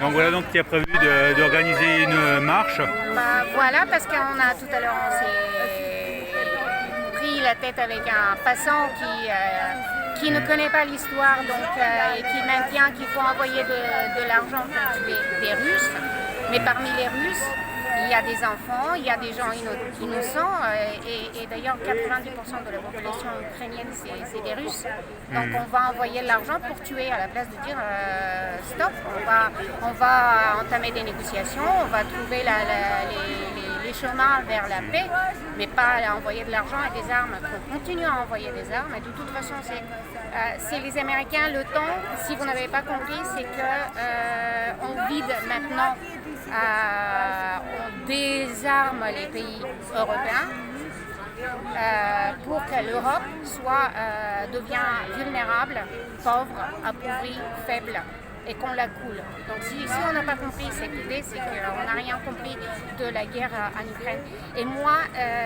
Donc voilà donc qui a prévu d'organiser une marche. Bah, voilà, parce qu'on a tout à l'heure on s'est pris la tête avec un passant qui ne connaît pas l'histoire et qui maintient qu'il faut envoyer de l'argent pour tuer des Russes. Mais parmi les Russes, il y a des enfants, il y a des gens innocents et d'ailleurs 90% de la population ukrainienne c'est des Russes. Donc on va envoyer de l'argent pour tuer à la place de dire stop, on va entamer des négociations, on va trouver les chemins vers la paix, mais pas envoyer de l'argent et des armes. On continue à envoyer des armes et de toute façon c'est les Américains, le temps, si vous n'avez pas compris, c'est qu'on vide maintenant, on désarme les pays européens pour que l'Europe devienne vulnérable, pauvre, appauvrie, faible et qu'on la coule. Donc si on n'a pas compris cette idée, c'est qu'on n'a rien compris de la guerre en Ukraine. Et moi,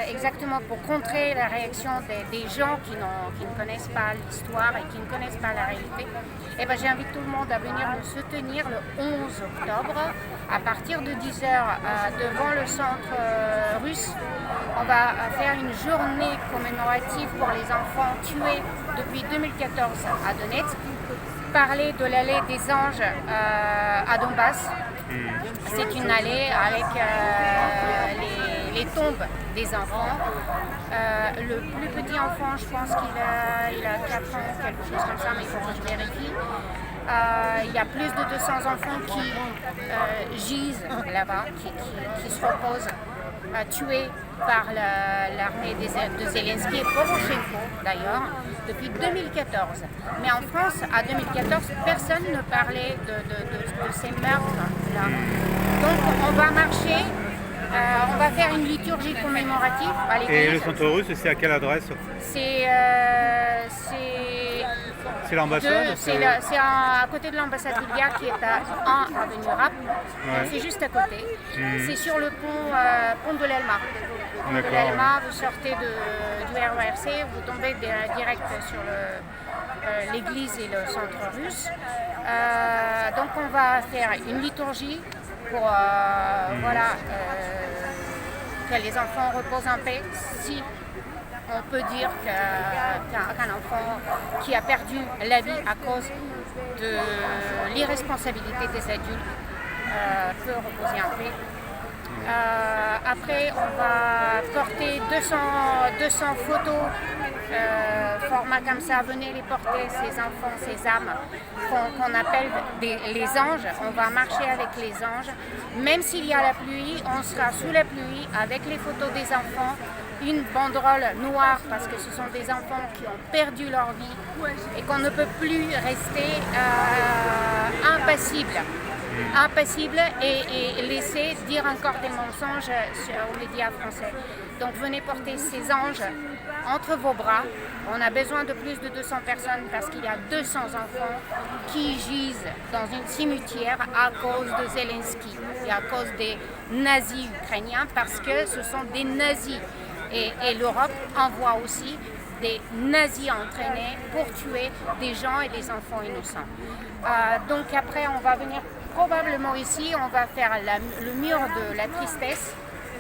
exactement pour contrer la réaction des gens qui ne connaissent pas l'histoire et qui ne connaissent pas la réalité, j'invite tout le monde à venir nous soutenir le 11 octobre à partir de 10h devant le centre russe. On va faire une journée commémorative pour les enfants tués depuis 2014 à Donetsk. Parler de l'allée des anges à Donbass. C'est une allée avec les tombes des enfants. Le plus petit enfant, je pense qu'il a 4 ans, quelque chose comme ça, mais il faut que je vérifie. Il y a plus de 200 enfants qui gisent là-bas, qui se reposent, tués par l'armée de Zelensky et Poroshenko d'ailleurs, depuis 2014. Mais en France, à 2014, personne ne parlait de ces meurtres-là. Donc on va marcher, on va faire une liturgie commémorative à l'église. Et le centre russe, c'est à quelle adresse? C'est l'ambassade? C'est à côté de l'ambassade bulgare qui est à 1 avenue Rapp. Ouais. C'est juste à côté. C'est sur le pont de l'Elma. De l'Elma, vous sortez du RERC, vous tombez direct sur l'église et le centre russe. Donc on va faire une liturgie pour que les enfants reposent en paix. Si on peut dire qu'un enfant qui a perdu la vie à cause de l'irresponsabilité des adultes peut reposer en paix. Après, on va porter 200 photos, format comme ça. Venez les porter, ces enfants, ces âmes qu'on appelle les anges. On va marcher avec les anges. Même s'il y a la pluie, on sera sous la pluie avec les photos des enfants. Une banderole noire parce que ce sont des enfants qui ont perdu leur vie et qu'on ne peut plus rester impassible et laisser dire encore des mensonges aux médias français. Donc venez porter ces anges entre vos bras. On a besoin de plus de 200 personnes parce qu'il y a 200 enfants qui gisent dans une cimetière à cause de Zelensky et à cause des nazis ukrainiens parce que ce sont des nazis. Et l'Europe envoie aussi des nazis entraînés pour tuer des gens et des enfants innocents. Donc après, on va venir probablement ici, on va faire le mur de la tristesse.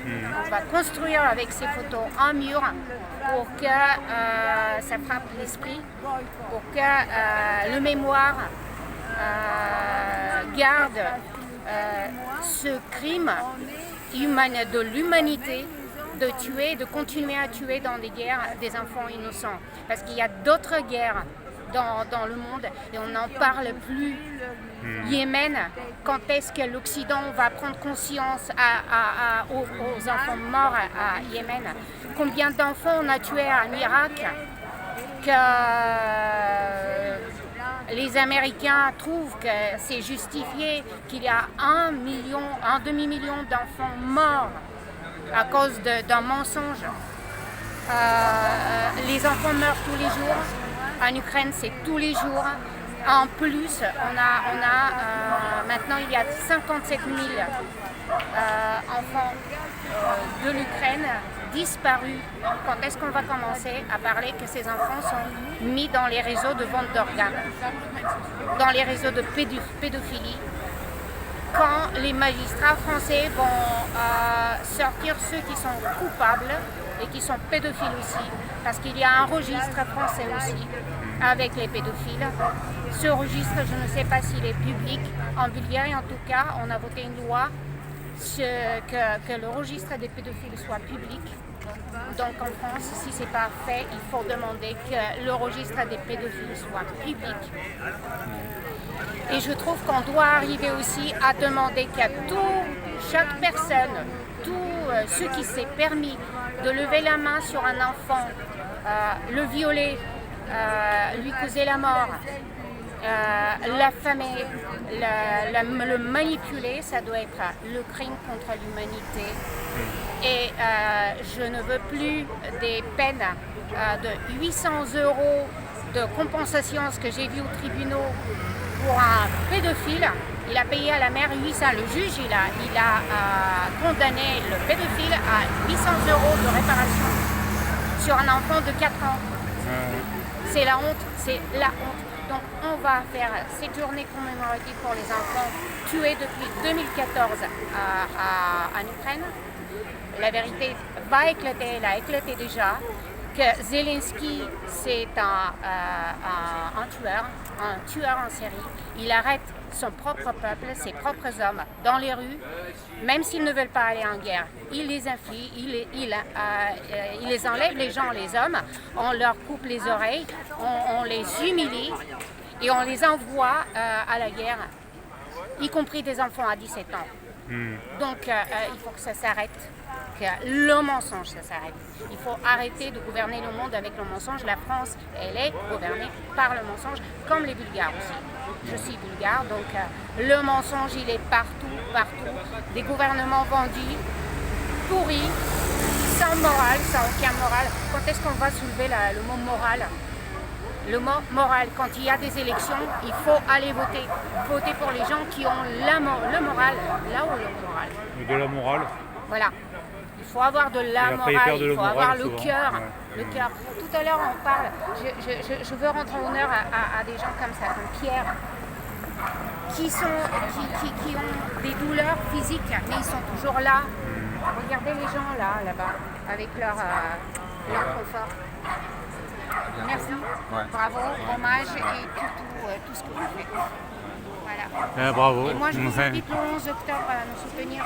On va construire avec ces photos un mur pour que ça frappe l'esprit, pour que le mémoire garde ce crime de l'humanité, de continuer à tuer dans des guerres des enfants innocents. Parce qu'il y a d'autres guerres dans le monde et on n'en parle plus. Yémen, quand est-ce que l'Occident va prendre conscience aux enfants morts à Yémen? Combien d'enfants on a tués en Irak que les Américains trouvent que c'est justifié qu'il y a un demi-million d'enfants morts à cause d'un mensonge. Les enfants meurent tous les jours. En Ukraine, c'est tous les jours. En plus, maintenant, il y a 57 000 enfants de l'Ukraine disparu, quand est-ce qu'on va commencer à parler que ces enfants sont mis dans les réseaux de vente d'organes, dans les réseaux de pédophilie, quand les magistrats français vont sortir ceux qui sont coupables et qui sont pédophiles aussi, parce qu'il y a un registre français aussi avec les pédophiles. Ce registre, je ne sais pas s'il est public. En Bulgarie, en tout cas, on a voté une loi que le registre des pédophiles soit public. Donc en France, si ce n'est pas fait, il faut demander que le registre des pédophiles soit public. Et je trouve qu'on doit arriver aussi à demander qu'à chaque personne, tout ce qui s'est permis de lever la main sur un enfant, le violer, lui causer la mort, l'affamer, le manipuler, ça doit être le crime contre l'humanité. Et je ne veux plus des peines de 800 € de compensation, ce que j'ai vu aux tribunaux pour un pédophile. Il a payé à la mère 800. Le juge, il a condamné le pédophile à 800 € de réparation sur un enfant de 4 ans. C'est la honte, c'est la honte. Donc on va faire cette journée commémorative pour les enfants tués depuis 2014 en Ukraine. La vérité va éclater, elle a éclaté déjà, que Zelensky c'est un tueur en série. Il arrête son propre peuple, ses propres hommes dans les rues, même s'ils ne veulent pas aller en guerre. Il les inflige, il les enlève, les gens, les hommes, on leur coupe les oreilles, on les humilie et on les envoie à la guerre, y compris des enfants à 17 ans. Donc il faut que ça s'arrête, que le mensonge ça s'arrête. Il faut arrêter de gouverner le monde avec le mensonge. La France, elle est gouvernée par le mensonge, comme les Bulgares aussi. Je suis bulgare, donc le mensonge il est partout, partout. Des gouvernements vendus, pourris, sans morale, sans aucun moral. Quand est-ce qu'on va soulever le mot moral ? Le mot moral, quand il y a des élections, il faut aller voter. Voter pour les gens qui ont le moral, là où le moral. De la morale. Voilà. Il faut avoir de la morale, il faut avoir le cœur. Ouais. Le cœur. Tout à l'heure, on parle, je veux rendre honneur à des gens comme ça, comme Pierre, qui ont des douleurs physiques, mais ils sont toujours là. Regardez les gens là-bas, avec leur confort. Merci, bravo, hommage et tout ce que vous faites. Voilà. Bravo. Et moi, je vous invite le 11 octobre à nous soutenir.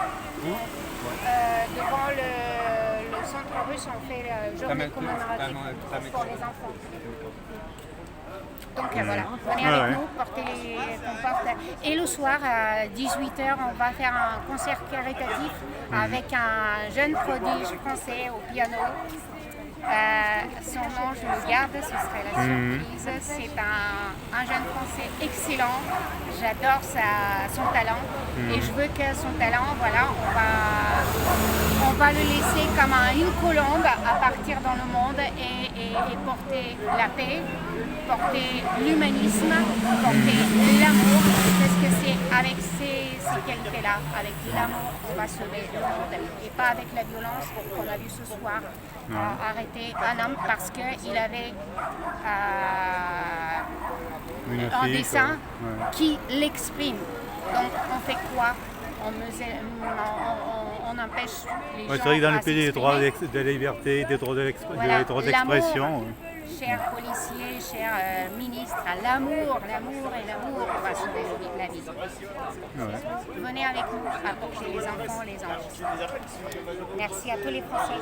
Devant le centre russe, on fait la journée commémorative pour les enfants. Donc voilà, venez avec nous, portez les comportes. Et le soir, à 18h, on va faire un concert caritatif avec un jeune prodige français au piano. Son nom, je le garde, ce serait la surprise. C'est un jeune français excellent. J'adore son talent. Et je veux que son talent, voilà, on va le laisser comme une colombe à partir dans le monde et porter la paix, porter l'humanisme, porter l'amour. Parce que c'est avec ces qualités-là, avec l'amour, on va sauver le monde. Et pas avec la violence qu'on a vu ce soir. Arrêter un homme parce qu'il avait un dessin qui l'exprime. Donc on fait quoi? On empêche les gens. C'est vrai que dans le à pays des droits s'exprimer. de la liberté, des droits Voilà, d'expression. Chers policiers, chers ministres, l'amour et l'amour va sauver la vie. Venez avec nous à porter les enfants, les anges. Merci à tous les Français.